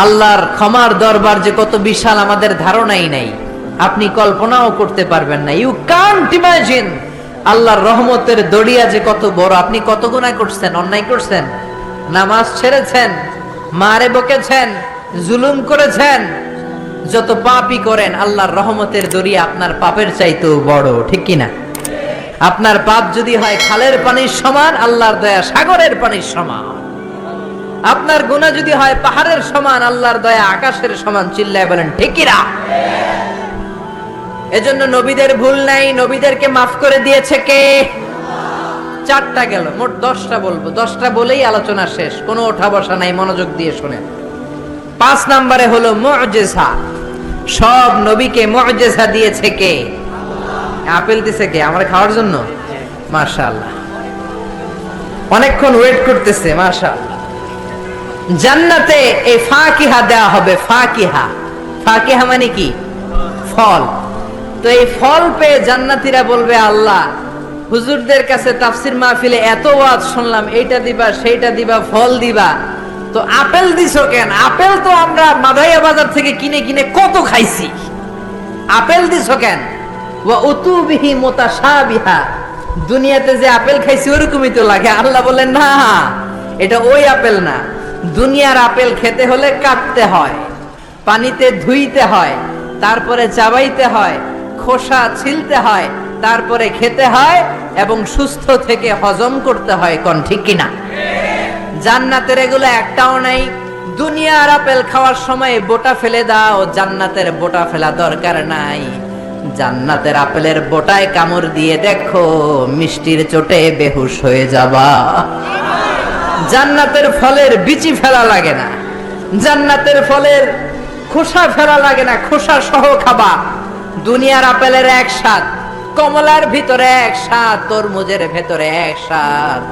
আল্লাহর ক্ষমার দরবার যে কত বিশাল আমাদের ধারণাই নাই, আপনি কল্পনাও করতে পারবেন না। ইউ কান্ট ইমাজিন আল্লাহর রহমতের দড়িয়া যে কত বড়। আপনি কত গুনাহ করছেন, অন্যায় করছেন, নামাজ ছেড়েছেন, মারে বকেছেন, জুলুম করেছেন, যত পাপই করেন আল্লাহর রহমতের দড়িয়া আপনার পাপের চাইতেও বড়, ঠিক কিনা? আপনার পাপ যদি হয় খালের পানির সমান, আল্লাহর দয়া সাগরের পানির সমান। আপনার গুনাহ যদি হয় পাহাড়ের সমান, আল্লাহর দয়া আকাশের সমান। চিল্লায় বলেন ঠিক কিনা? এজন্য নবীদের ভুল নাই, নবীদেরকে মাফ করে দিয়েছে কে? চারটা গেল, মোট 10টা বলবো। 10টা বলেই আলোচনা শেষ, কোনো ওঠা বসা নাই, মনোযোগ দিয়ে শুনেন। 5 নম্বরে হলো মুআজিজা। সব নবীকে মুআজিজা দিয়েছে কে? আপেল দিছে কে? আমরা খাওয়ার জন্য? মাশাআল্লাহ, অনেকক্ষণ ওয়েট করতেছে। মাশাআল্লাহ, জান্নাতে এই ফাকিহা দেয়া হবে। ফাকিহা, ফাকিহা মানে কি? ফল। তো এই ফল পেয়ে জান্নাতীরা বলবে, আল্লাহ হুজুরদের কাছে তাফসীর মাহফিলে এত ওয়াজ শুনলাম, এইটা দিবা সেইটা দিবা, ফল দিবা, তো আপেল দিছো কেন? আপেল তো আমরা মাদাইয়া বাজার থেকে কিনে কিনে কত খাইছি, আপেল দিছো কেন? ওয়া উতুবিহি মুতাশাবিহা, দুনিয়াতে যে আপেল খাইছি ওরকমই তো লাগে। আল্লাহ বলেন না, এটা ওই আপেল না। দুনিয়ার আপেল খেতে হলে কাটতে হয়, পানিতে ধুইতে হয়, তারপরে চাবাইতে হয়, খোসা ছিলতে হয়, তারপরে খেতে হয় এবং সুস্থ থেকে হজম করতে হয়। কোন ঠিক কিনা? জান্নাতের এগুলো একটাও নাই। দুনিয়ার আপেল খাওয়ার সময় বোটা ফেলে দাও, জান্নাতের বোটা ফেলা দরকার নাই। জান্নাতের আপেলের বোটায় কামড় দিয়ে দেখো, মিষ্টির চোটে বেহুশ হয়ে যাবা। জান্নাতের ফলের বিচি ফেলা লাগে না, জান্নাতের ফলের খোসা ফেলা লাগে না, খোসা সহ খাবা। দুনিয়ার আপেলের এক স্বাদ, কমলার ভিতরে এক স্বাদ, তরমুজের ভেতরে এক স্বাদ,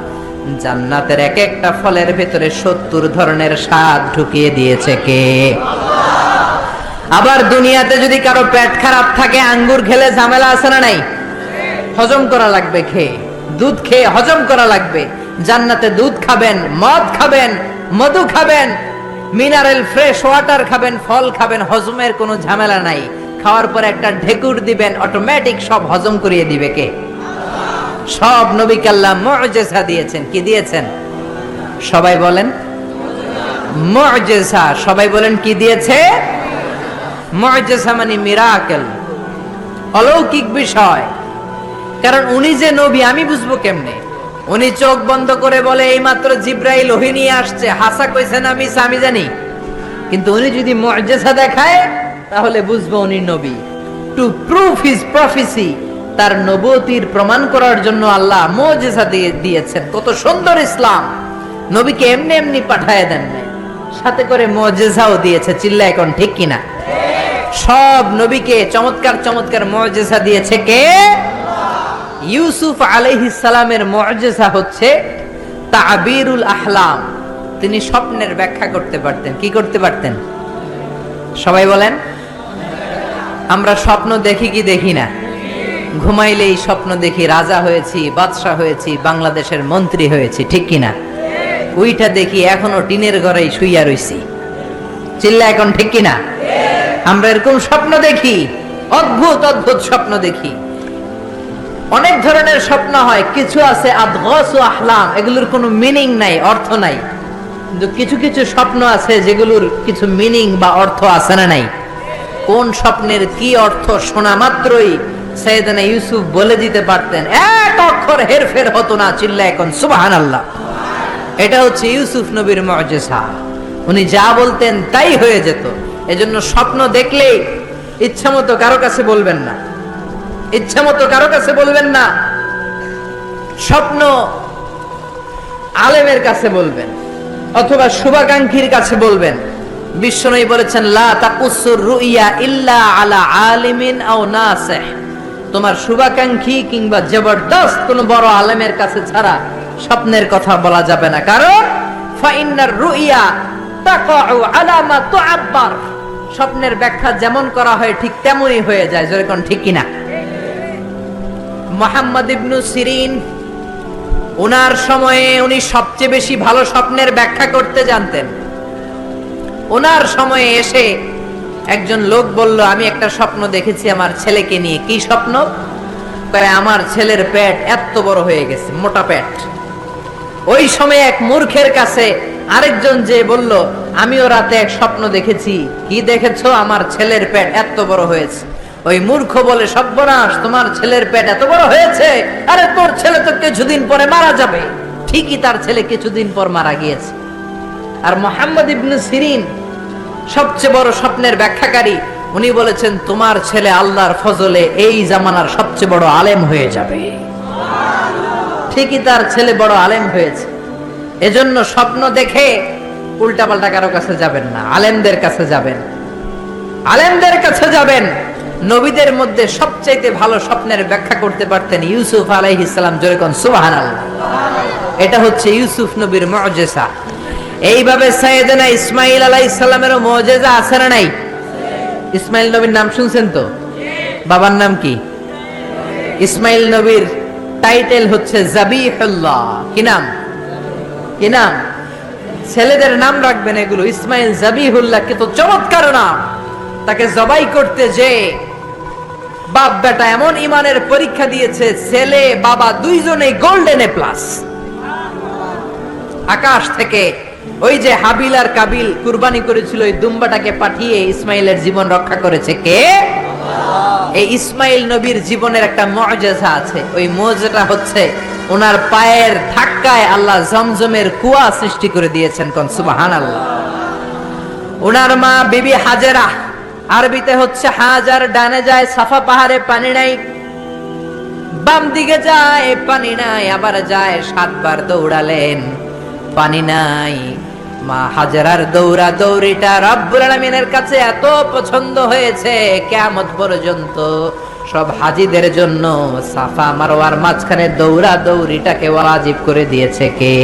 জান্নাতের এক একটা ফলের ভেতরে 70 ধরনের স্বাদ ঢুকিয়ে দিয়েছে কে? আবার দুনিয়াতে যদি কারো পেট খারাপ থাকে, আঙ্গুর খেলে ঝামেলা আছে না নাই? হজম করা লাগবে, খেয়ে দুধ খেয়ে হজম করা লাগবে। জান্নাতে দুধ খাবেন, মদ খাবেন, মধু খাবেন, মিনারেল ফ্রেশ ওয়াটার খাবেন, ফল খাবেন, হজমের কোনো ঝামেলা নাই। খাওয়ার পর একটা ঢেকুর দিবেন, অটোমেটিক সব হজম করিয়ে দিবে কে? সব নবীকে আল্লাহ মুআজিজা দিয়েছেন। কি দিয়েছেন? সবাই বলেন মুআজিজা। সবাই বলেন কি দিয়েছে? মুআজিজা মানে মিরাকেল, অলৌকিক বিষয়। কারণ উনি যে নবী আমি বুঝবো কেমনে? উনি চোখ বন্ধ করে বলে এইমাত্র জিব্রাইল ওহী নিয়ে আসছে, হাসা কইছে না মিছা আমি জানি, কিন্তু উনি যদি মুআজিজা দেখায় তাহলে বুঝবো উনি নবী। টু প্রুভ হিজ প্রফেসি, তার নবুয়তির প্রমাণ করার জন্য আল্লাহ মুআজিজা দিয়েছেন। কত সুন্দর ইসলাম! নবীকে এমনি এমনি পাঠায় দেন নাই, সাথে করে মুআজিজাও দিয়েছে। চিল্লায় এখন ঠিক কিনা? সব নবীকে চমৎকার চমৎকার মুআজিজা দিয়েছে কে? ইউসুফ আলাইহিস সালামের মুআজিজা হচ্ছে তাবিরুল আহলাম। তিনি স্বপ্নের ব্যাখ্যা করতে পারতেন। কি করতে পারতেন? সবাই বলেন। আমরা স্বপ্ন দেখি কি দেখি না? ঘুমাইলেই স্বপ্ন দেখি, রাজা হয়েছি, বাদশা হয়েছি, বাংলাদেশের মন্ত্রী হয়েছি, ঠিক কিনা? ওইটা দেখি এখনো টিনের ঘরেই শুইয়া রইছি। চিল্লা এখন ঠিক কিনা? আমরা এরকম স্বপ্ন দেখি, অদ্ভুত অদ্ভুত স্বপ্ন দেখি। অনেক ধরনের স্বপ্ন হয়, কিছু আছে আদগাসু আহলাম, এগুলোর কোনো মিনিং নাই, অর্থ নাই। কিন্তু কিছু কিছু স্বপ্ন আছে যেগুলোর কিছু মিনিং বা অর্থ আছে না নাই? কোন স্বপ্নের কি অর্থ শোনা মাত্রই সাইয়েদনা ইউসুফ বলে দিতে পারতেন, এক অক্ষর হেরফের হতো না। চিল্লা এখন সুবহানাল্লাহ। এটা হচ্ছে ইউসুফ নবীর মুআজিজা। উনি যা বলতেন তাই হয়ে যেত। এজন্য স্বপ্ন দেখলেই ইচ্ছামতো কারো কাছে বলবেন না, ইচ্ছামতো কারো কাছে বলবেন না। স্বপ্ন আলেমের কাছে বলবেন অথবা শুভাকাঙ্ক্ষীর কাছে বলবেন। বিশ্বনবী বলেছেন, লা তাকুসুর রুইয়া ইল্লা আলা আলিমিন আও নাসিহ। তোমার শুভাকাঙ্ক্ষী কিংবা জবরদস্ত কোন বড় আলেমের কাছে ছাড়া স্বপ্নের কথা বলা যাবে না। কারণ ফাইন্নার রুইয়া তাকাউ আলা মা তুআব্বার, স্বপ্নের ব্যাখ্যা যেমন করা হয় ঠিক তেমনই হয়ে যায়। জোরে কোন ঠিক কিনা? মুহাম্মদ ইবনে সিরিন, ওনার সময়ে উনি সবচেয়ে বেশি ভালো স্বপ্নের ব্যাখ্যা করতে জানতেন। ওনার সময়ে এসে একজন লোক বলল, আমি একটা স্বপ্ন দেখেছি আমার ছেলেকে নিয়ে। কি স্বপ্ন? আমার ছেলের পেট এত বড় হয়ে গেছে, মোটা পেট। ওই সময় এক মূর্খের কাছে আরেকজন যে বলল, আমিও রাতে এক স্বপ্ন দেখেছি। কি দেখেছো? আমার ছেলের পেট এত বড় হয়েছে। ওই মূর্খ বলে, সর্বনাশ, তোমার ছেলের পেট এত বড় হয়েছে? আরে তোর ছেলে তো কিছুদিন পরে মারা যাবে। ঠিকই তার ছেলে কিছুদিন পর মারা গিয়েছে। আর মুহাম্মদ ইবনে সিরিন সবচেয়ে বড় স্বপ্নের ব্যাখ্যাকারী, উনি বলেছেন তোমার ছেলে আল্লাহর ফজলে এই জামানার সবচেয়ে বড় আলেম হয়ে যাবে। ঠিকই তার ছেলে বড় আলেম হয়েছে। এজন্য স্বপ্ন দেখে উল্টাপাল্টা কারো কাছে যাবেন না, আলেমদের কাছে যাবেন। আলেমদের কাছে যাবেন। নবীদের মধ্যে সবচাইতে ভালো স্বপ্নের ব্যাখ্যা করতে পারতেন ইউসুফ আলাইহিস সালাম। জোরে কোন সুবহানাল্লাহ। এটা হচ্ছে ইউসুফ নবীর মুজিজা। এইভাবে সাইয়েদনা ইসমাঈল আলাইহিস সালামেরও মুজিজা আছে না নাই? ইসমাঈল নবীর নাম শুনছেন তো? বাবার নাম কি? ইসমাঈল নবীর টাইটেল হচ্ছে জাবিহুল্লাহ। কি নাম? কি নাম? ছেলেদের নাম রাখবেন এগুলো। ইসমাঈল জাবিহুল্লাহ, কিন্তু চমৎকার নাম। তাকে জবাই করতে যে বাপ বেটা এমন ইমানের পরীক্ষা দিয়েছে, ছেলে বাবা দুইজনেই গোল্ডেন এ প্লাস। আকাশ থেকে ওই যে হাবিল আর কাবিল কুরবানি করেছিল, ওই দুম্বাটাকে পাঠিয়ে ইসমাইলের জীবন রক্ষা করেছে কে? এই ইসমাইল নবীর জীবনের একটা মুজিজা আছে। ওই মুজিজাটা হচ্ছে ওনার পায়ের ধাক্কায় আল্লাহ জমজমের কুয়া সৃষ্টি করে দিয়েছেন। কোন সুবহানাল্লাহ। ওনার মা বিবি হাজেরা, আরবিতে হচ্ছে হাজার, ডানে যায় সাফা পাহাড়ে পানি নাই, বাম দিকে যায় পানি নাই, আবার যায় 7 বার দৌড়ালেন, পানি নাই। মা হাজেরার দৌড়া দৌড়িটা রব্বুল আলামিনের কাছে এত পছন্দ হয়েছে, কিয়ামত পর্যন্ত সব হাজীদের জন্য সাফা মারওয়ার মাঝখানে দৌড়া দৌড়িটাকে ওয়াজিব করে দিয়েছে কে?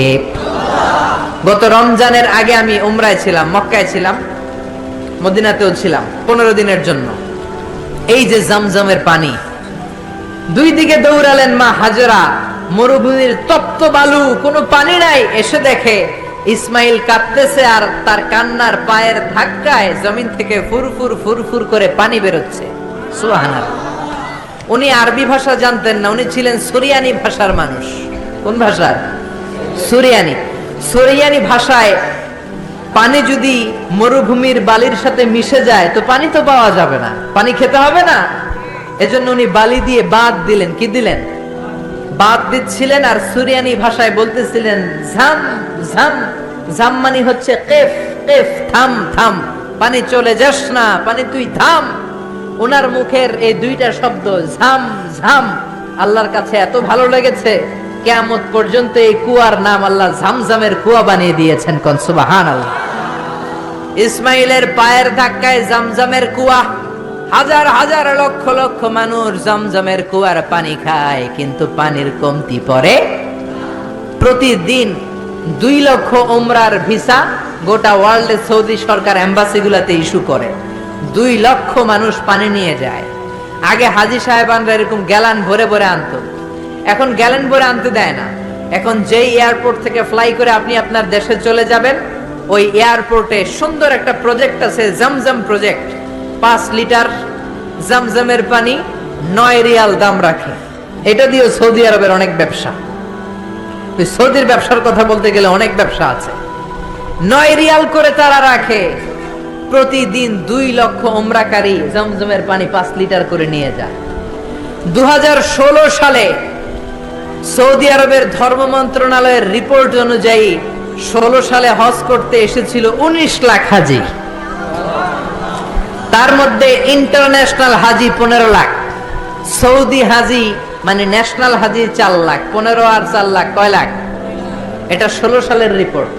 গত রমজানের আগে আমি উমরায় ছিলাম, মক্কায় ছিলাম, মদিনাতেও ছিলাম 15 দিনের জন্য। এই যে জমজমের পানি, দুই দিকে দৌড়ালেন মা হাজেরা, মরুভূমির তপ্ত বালু, কোনো পানি নাই। এসে দেখে ইসমাইল কাঁদতেছে আর তার কান্নার পায়ের ধাক্কায় জমিন থেকে ফুরফুর ফুরফুর করে পানি বেরোচ্ছে। সুবহানাল্লাহ। উনি আরবি ভাষা জানতেন না, উনি ছিলেন সুরিয়ানি ভাষার মানুষ। কোন ভাষার? সুরিয়ানি। সুরিয়ানি ভাষায় পানি যদি মরুভূমির বালির সাথে মিশে যায় তো পানি তো পাওয়া যাবে না, পানি খেতে হবে না। এজন্য উনি বালি দিয়ে বাদ দিলেন। কি দিলেন? বাদ দিচ্ছিলেন। আর সুরিয়ানি ভাষায় বলতেছিলেন ঝাম ঝাম। ঝাম মানে হচ্ছে কেফ কেফ, থাম থাম, পানি চলে যাস না, পানি তুই থাম। ওনার মুখের এই দুইটা শব্দ ঝাম ঝাম আল্লাহর কাছে এত ভালো লেগেছে, কিয়ামত পর্যন্ত এই কুয়ার নাম আল্লাহ ঝামঝামের কুয়া বানিয়ে দিয়েছেন। কোন সুবহানাল্লাহ। ইসমাইলের পায়ের ধাক্কায় জমজমের কুয়া, হাজার হাজার লক্ষ লক্ষ মানুষ জমজমের কুয়ার পানি খায়, কিন্তু পানির কমতি পড়ে। প্রতিদিন 2 লক্ষ উমরার ভিসা গোটা ওয়ার্ল্ডে সৌদি সরকার এম্বাসিগুলোতে ইস্যু করে। 2 লক্ষ মানুষ পানি নিয়ে যায়। আগে হাজী সাহেবানরা এরকম গ্যালান ভরে ভরে আনতো, এখন গ্যালান ভরে আনতে দেয় না। এখন যেই এয়ারপোর্ট থেকে ফ্লাই করে আপনি আপনার দেশে চলে যাবেন, ওই এয়ারপোর্টে সুন্দর একটা প্রজেক্ট আছে, জমজম প্রজেক্ট। 5 লিটার জমজমের পানি 9 রিয়াল দাম রাখে। এটা দিয়ে সৌদি আরবের অনেক ব্যবসা। ওই সৌদির ব্যবসার কথা বলতে গেলে অনেক ব্যবসা আছে। 9 রিয়াল করে তারা রাখে। প্রতিদিন 2 লক্ষ উমরাকারী জমজমের পানি 5 লিটার করে নিয়ে যায়। 2016 সালে সৌদি আরবের ধর্ম মন্ত্রণালয়ের রিপোর্ট অনুযায়ী 16 সালে হজ করতে এসেছিল 19 লাখ হাজি। তার মধ্যে ইন্টারন্যাশনাল হাজি 15 লাখ, সৌদি হাজি মানে ন্যাশনাল হাজি 4 লাখ। 15 আর 4 লাখ কয় লাখ? এটা 16 সালের রিপোর্ট।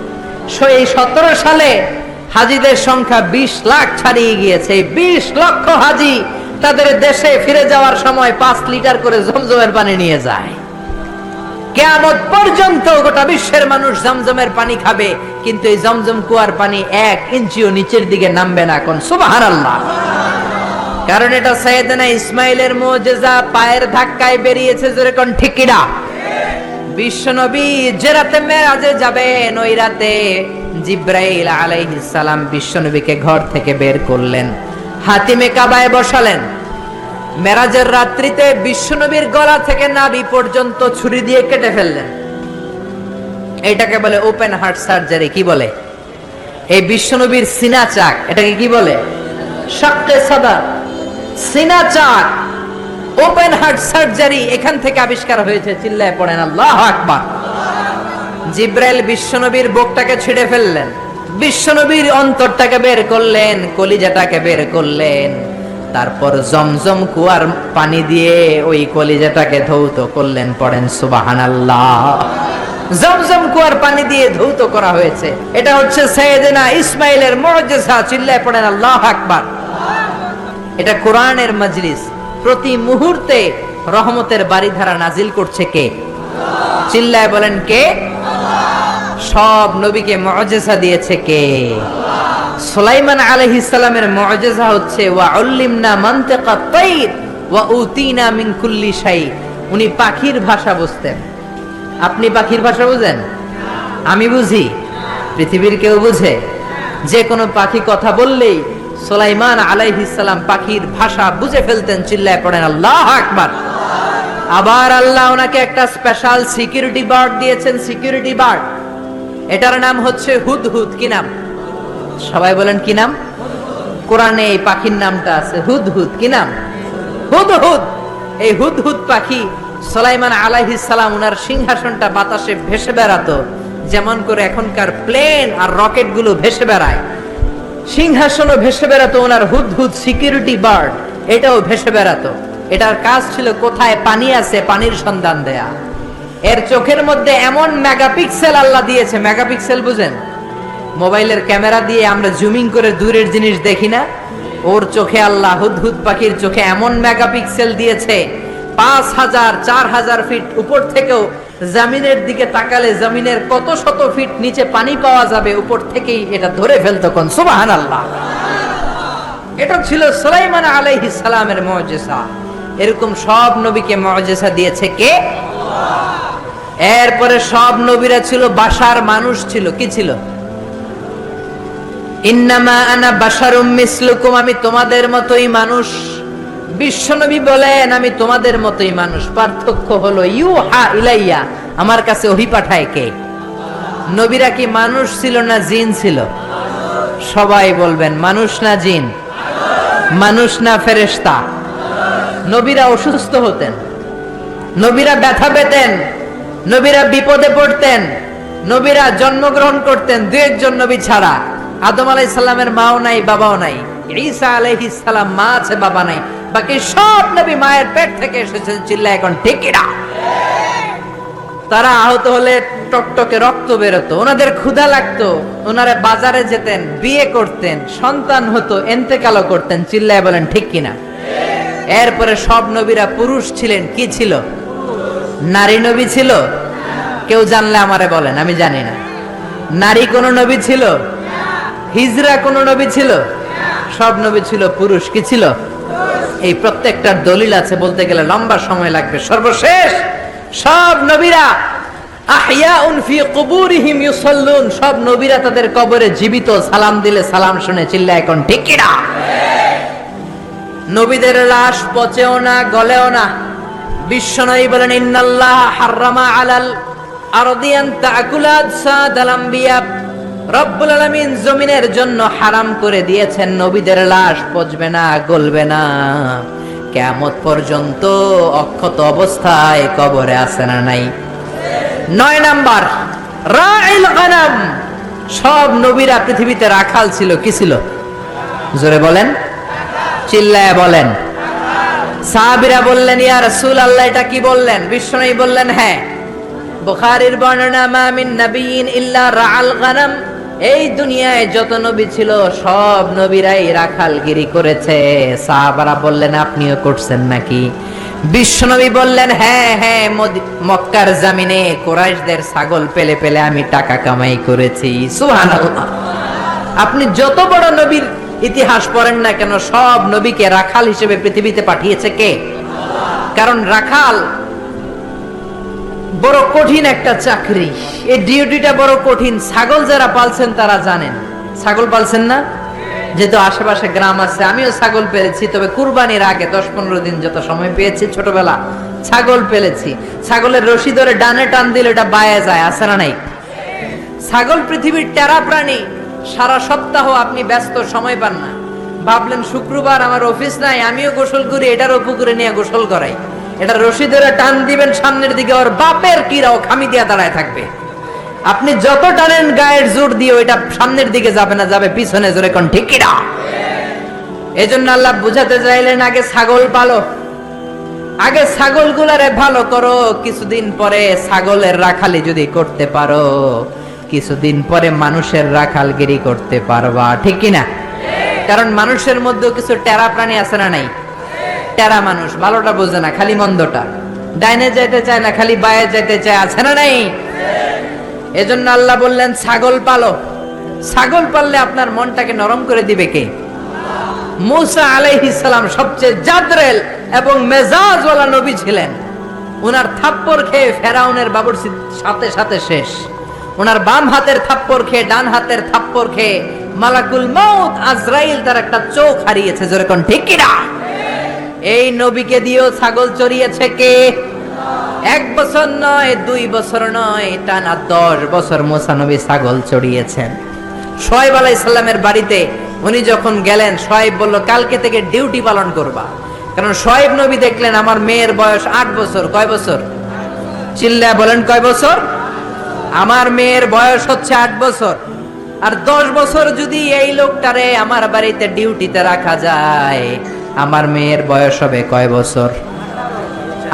এই 17 সালে হাজিদের সংখ্যা 20 লাখ ছাড়িয়ে গিয়েছে। 20 লক্ষ হাজি তাদের দেশে ফিরে যাওয়ার সময় 5 লিটার করে জমজমের পানি নিয়ে যায়। কিয়ামত পর্যন্ত গোটা বিশ্বের মানুষ জমজমের পানি খাবে, কিন্তু এই জমজম কুয়ার পানি 1 ইঞ্চিও নিচের দিকে নামবে না। কোন সুবহানাল্লাহ। কারণ এটা সাইয়েদনা ইসমাইলের মুজিজা, পায়ের ধাক্কায় বেরিয়েছে। জোরে কোন ঠিক কিনা? বিশ্ব নবী যে রাতে মেরাজে যাবেন, ওই রাতে জিব্রাইল আলাইহিস সালাম বিশ্বনবীকে ঘর থেকে বের করলেন, হাতিমে কাবায় বসালেন। মেরাজের রাত্রিতে বিশ্বনবীর গলা থেকে নাভি পর্যন্ত ছুরি দিয়ে কেটে ফেললেন। এটাকে বলে ওপেন হার্ট সার্জারি। কি বলে? এই বিশ্বনবীর সিনা চাক, এটাকে কি বলে? শাক্কে সাদর, সিনা চাক, ওপেন হার্ট সার্জারি এখান থেকে আবিষ্কার হয়েছে। চিল্লায় পড়েন আল্লাহু আকবার। জিব্রাইল বিশ্বনবীর বুকটাকে ছিঁড়ে ফেললেন, বিশ্বনবীর অন্তরটাকে বের করলেন, কলিজাটাকে বের করলেন। তারপর জমজম কুয়ার পানি দিয়ে ওই কলিজাটাকে ধৌত করলেন। পড়েন সুবহানাল্লাহ। জমজম কুয়ার পানি দিয়ে ধৌত করা হয়েছে। এটা হচ্ছে সাইয়েদনা ইসমাইলের মুজিজা। চিল্লায় পড়েন আল্লাহু আকবার। এটা কোরআনের মজলিস। প্রতি মুহূর্তে রহমতের বারিধারা নাজিল করছে কে? চিল্লায় বলেন কে? সব নবীকে মুজিজা দিয়েছে কে? সুলাইমান আলাইহিস সালামের মুজিজা হচ্ছে ওয়া উল্লিমনা মানতিকাত তাইর ওয়া উতিনা মিন কুল্লি শাই। উনি পাখির ভাষা বুঝতেন। আপনি পাখির ভাষা বুঝেন? আমি বুঝি? পৃথিবীর কেউ বুঝে? যে কোনো পাখি কথা বললেই সুলাইমান আলাইহিস সালাম পাখির ভাষা বুঝে ফেলতেন। চিল্লায় পড়েন আল্লাহু আকবার। আবার আল্লাহ ওনাকে একটা স্পেশাল সিকিউরিটি বার্ড দিয়েছেন। সিকিউরিটি বার্ড, এটার নাম হচ্ছে হুদহুদ। কি নাম? সবাই বলেন কি নাম? কোরআনে এই পাখির নামটা আছে হুদহুদ। কি নাম? হুদহুদ। এই হুদহুদ পাখি সুলাইমান আলাইহিস সালাম ওনার সিংহাসনটা বাতাসে ভেসে বেড়াতো, যেমন করে এখনকার প্লেন আর রকেট গুলো ভেসে বেড়ায়। সিংহাসনও ভেসে বেড়াতো ওনার হুদহুদ সিকিউরিটি বার্ড, এটাও ভেসে বেড়াতো। এটার কাজ ছিল কোথায় পানি আছে পানির সন্ধান দেয়া। এর চোখের মধ্যে এমন মেগাপিক্সেল আল্লাহ দিয়েছে। মেগাপিক্সেল বুঝেন? মোবাইলের ক্যামেরা দিয়ে আমরা জুমিং করে দূরের জিনিস দেখি না? ওর চোখে আল্লাহ হুদহুদ পাখির চোখে এমন মেগাপিক্সেল দিয়েছে, 5000 4000 ফিট উপর থেকেও জমিনের দিকে তাকালে জমিনের কত শত ফিট নিচে পানি পাওয়া যাবে, উপর থেকেই এটা ধরে ফেলতো। কোন সুবহানাল্লাহ। এটা ছিল সুলাইমান আলাইহিস সালামের মুজিজা। এরকম সব নবীকে মুজিজা দিয়েছে কে? এরপরে সব নবীরা ছিল বাশার, মানুষ ছিল। কি ছিল? ইন্নামা আনা বাশারুম মিসলুকুম, আমি তোমাদের মতোই মানুষ। বিশ্বনবী বলেন আমি তোমাদের মতোই মানুষ। পার্থক্য হলো ইউহা ইলাইয়া, আমার কাছে ওহী পাঠায় কে? নবীরা কি মানুষ ছিল না জিন ছিল? সবাই বলবেন মানুষ না জিন? মানুষ না ফেরেশতা? নবীরা অসুস্থ হতেন, নবীরা ব্যথা পেতেন, নবীরা বিপদে পড়তেন, নবীরা জন্মগ্রহণ করতেন দু একজন নবী ছাড়া। আদম আলাইহিস সালামের মাও নাই বাবাও নাই, ঈসা আলাইহিস সালাম মা আছে বাবা নাই, বাকি সব নবী মায়ের পেট থেকে এসেছেন। চিল্লা এখন ঠিক কিনা? তারা আহত হলে টকটকে রক্ত বেরোতো, ওনাদের ক্ষুধা লাগতো, ওনারা বাজারে যেতেন, বিয়ে করতেন, সন্তান হতো, এন্তেকালও করতেন। চিল্লায় বলেন ঠিক কিনা? এরপরে সব নবীরা পুরুষ ছিলেন। কি ছিল? নারী নবী ছিল? কেউ জানলে আমারে বলেন, আমি জানি না। নারী কোন নবী ছিল? হিজরা কোন নবী ছিল? সব নবী ছিল পুরুষ। কি ছিল? এই প্রত্যেকটার দলিল আছে, বলতে গেলে লম্বা সময় লাগবে। সর্বশেষ সব নবীরা আহইয়াউন ফি কুবুরিহিম ইউসাল্লুন, সব নবীরা তাদের কবরে জীবিত, সালাম দিলে সালাম শুনে। চিল্লা এখন ঠিক কিনা? নবীদের লাশ পচেও না গলেও না। বিশ্বনবী বলেন ইন্নাল্লাহ হাররামা আলাল আরদি আন তাকুলা আজসাদাল আমবিয়া, রব্বুল আলামিন জমিনের জন্য হারাম করে দিয়েছেন নবীদের লাশ পচবে না, গলবে না, কিয়ামত পর্যন্ত অক্ষত অবস্থায় কবরে আছে না নাই? 9 নাম্বার রাইল গানাম, সব নবীরা পৃথিবীতে রাখাল ছিল। কি ছিল? জোরে বলেন, চিল্লায় বলেন। সাহাবীরা বললেন ইয়া রাসূলুল্লাহ এটা কি বললেন? বিশ্বনবী বললেন হ্যাঁ, বুখারীর বর্ণনা মা মিন নাবিয়্যিন ইল্লা রাআল গানাম, এই দুনিয়ায় যত নবী ছিল সব নবীরাই রাখালগিরি করেছে। সাহাবারা বললেন আপনিও করছেন নাকি? বিশ্বনবী বললেন হ্যাঁ হ্যাঁ, মক্কার জমিনে কুরাইশদের ছাগল পেলে পেলে আমি টাকা কামাই করেছি। সুবহানাল্লাহ। আপনি যত বড় নবীর ইতিহাস পড়েন না কেন, সব নবীকে রাখাল হিসেবে পৃথিবীতে পাঠিয়েছে কে? কারণ রাখাল বড় কঠিন একটা চাকরি, এই ডিউটিটা বড় কঠিন। ছাগল যারা পালছেন তারা জানেন। ছাগল পালছেন না? যেহেতু আশেপাশে গ্রাম আছে, আমিও ছাগল পেলেছি, তবে কুরবানির আগে 10-15 দিন যত সময় পেয়েছি ছোটবেলা ছাগল পেলেছি। ছাগলের রশি ধরে ডানে টান দিলে এটা বায়ে যায়, আছে না নাই? ছাগল পৃথিবীর টেরা প্রাণী। সারা সপ্তাহ আপনি ব্যস্ত, সময় পান না। ভাবলেন শুক্রবার আমার অফিস নাই, আমিও গোসল করি, এটারও পুকুরে নিয়ে গোসল করাই। এটা রশি ধরে টান দিবেন সামনের দিকে, ওর বাপের কিরাও খামি দিয়া দাঁড়ায় থাকবে। আপনি যত টানেন গায়ের জোর দিয়ে ওইটা সামনের দিকে যাবে না, যাবে পিছনে। জোরে কোন ঠিক কিনা? এজন্য আল্লাহ বুঝাতে চাইলেন আগে ছাগল পালো, আগে ছাগলগুলারে ভালো করো। কিছুদিন পরে ছাগলের রাখালি যদি করতে পারো, কিছুদিন পরে মানুষের রাখালগিরি করতে পারবা, ঠিক কিনা? কারণ মানুষের মধ্যেও কিছু টেরা প্রাণী আছে না নাই? টেরা মানুষ ভালোটা বোঝে না, খালি মন্দটা। ডাইনে যেতে চায় না, খালি বায়ে যেতে চায়, আছে না নাই? এজন্য আল্লাহ বললেন ছাগল পালো। ছাগল পাললে আপনার মনটাকে নরম করে দিবে কে? মুসা আলাইহিস সালাম সবচেয়ে জাদরেল এবং মেজাজওয়ালা নবী ছিলেন। ওনার থাপ্পড় খেয়ে ফেরাউনের বাবুর্চির সাথে সাথে শেষ। ওনার বাম হাতের থাপ্পড় খেয়ে, ডান হাতের থাপ্পড় খেয়ে মালাকুল মউত আজরাইল তার একটা চোখ হারিয়েছে। জোরে কোন ঠিক কিনা? এই নবীকে দিয়েও ছাগল চড়িয়েছে কে? 1 বছর নয়, 2 বছর নয়, টানা 10 বছর মুসা নবী ছাগল চড়িয়েছেন। শোয়েব আলাইহিস সালামের বাড়িতে উনি যখন গেলেন, শোয়েব বলল কালকে থেকে ডিউটি পালন করবা। কারণ শোয়েব নবী দেখলেন আমার মেয়ের বয়স 8 বছর। কয় বছর? চিল্লায় বলেন কয় বছর? আমার মেয়ের বয়স হচ্ছে 8 বছর। আর 10 বছর যদি এই লোকটারে আমার বাড়িতে ডিউটিতে রাখা যায়, আমার মেয়ের বয়স হবে কয় বছর?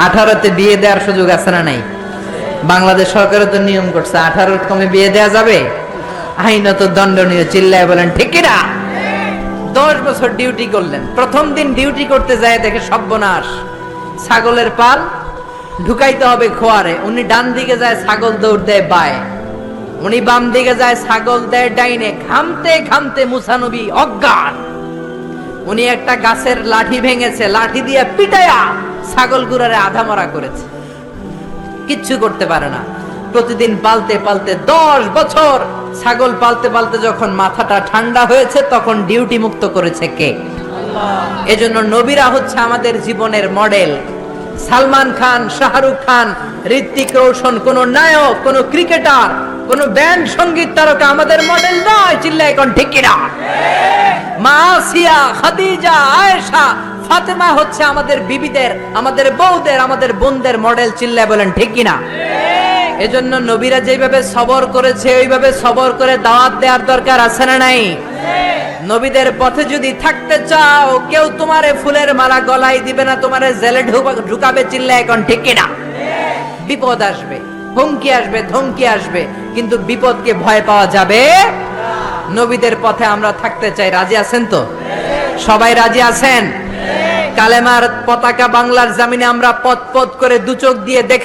18তে বিয়ে দেওয়ার সুযোগ আছে না নাই? বাংলাদেশ সরকারের তো নিয়ম করছে 18 কমে বিয়ে দেওয়া যাবে, আইনত দণ্ডনীয়। চিল্লায় বলেন ঠিক কিনা? 10 বছর ডিউটি করলেন। প্রথম দিন ডিউটি করতে যায় দেখে সর্বনাশ, ছাগলের পাল ঢুকাইতে হবে খোয়ারে। উনি ডান দিকে যায়, ছাগল দৌড় দেয় বায়ে। উনি বাম দিকে যায়, ছাগল দেয় ডাইনে। ঘামতে ঘামতে মুসা নবী অজ্ঞান। উনি একটা গাছের লাঠি ভেঙেছে, লাঠি দিয়ে পিটায়া ছাগল গুড়ারে আধা মরা করেছে, কিচ্ছু করতে পারে না। প্রতিদিন পালতে পালতে 10 বছর ছাগল পালতে পালতে যখন মাথাটা ঠান্ডা হয়েছে, তখন ডিউটি মুক্ত করেছে কে? আল্লাহ। এজন্য নবীরা হচ্ছে আমাদের জীবনের মডেল। সালমান খান, শাহরুখ খান, ঋত্বিক রোশন কোন নায়ক, কোন ক্রিকেটার, কোন ব্যান্ড সঙ্গীত তারকা আমাদের মডেল নয়। চিল্লায় কোন ঠিক কিনা? মা আসিয়া, খাদিজা, আয়েশা, ফাতেমা হচ্ছে আমাদের বিবিদের, আমাদের বউদের, আমাদের বোনদের মডেল। চিল্লায় বলেন ঠিক কিনা? এজন্য নবীরা যেভাবে সবর করেছে, ওইভাবে সবর করে দাওয়াত দেওয়ার দরকার আছে না নাই? নবীদের পথে যদি থাকতে চাও, কেউ তোমারে ফুলের মালা গলায় দিবে না, তোমারে জেলে ঢুকাবে। চিল্লায় এখন ঠিক কিনা? বিপদ আসবে, হুমকি আসবে, ধমকি আসবে, কিন্তু বিপদকে ভয় পাওয়া যাবে। নবীদের পথে আমরা থাকতে চাই। রাজি আছেন তো? সবাই রাজি আছেন? কালেমার পতাকা বাংলার জমিনে আমরা পথ পথ করে 2 চোখ দিয়ে দেখে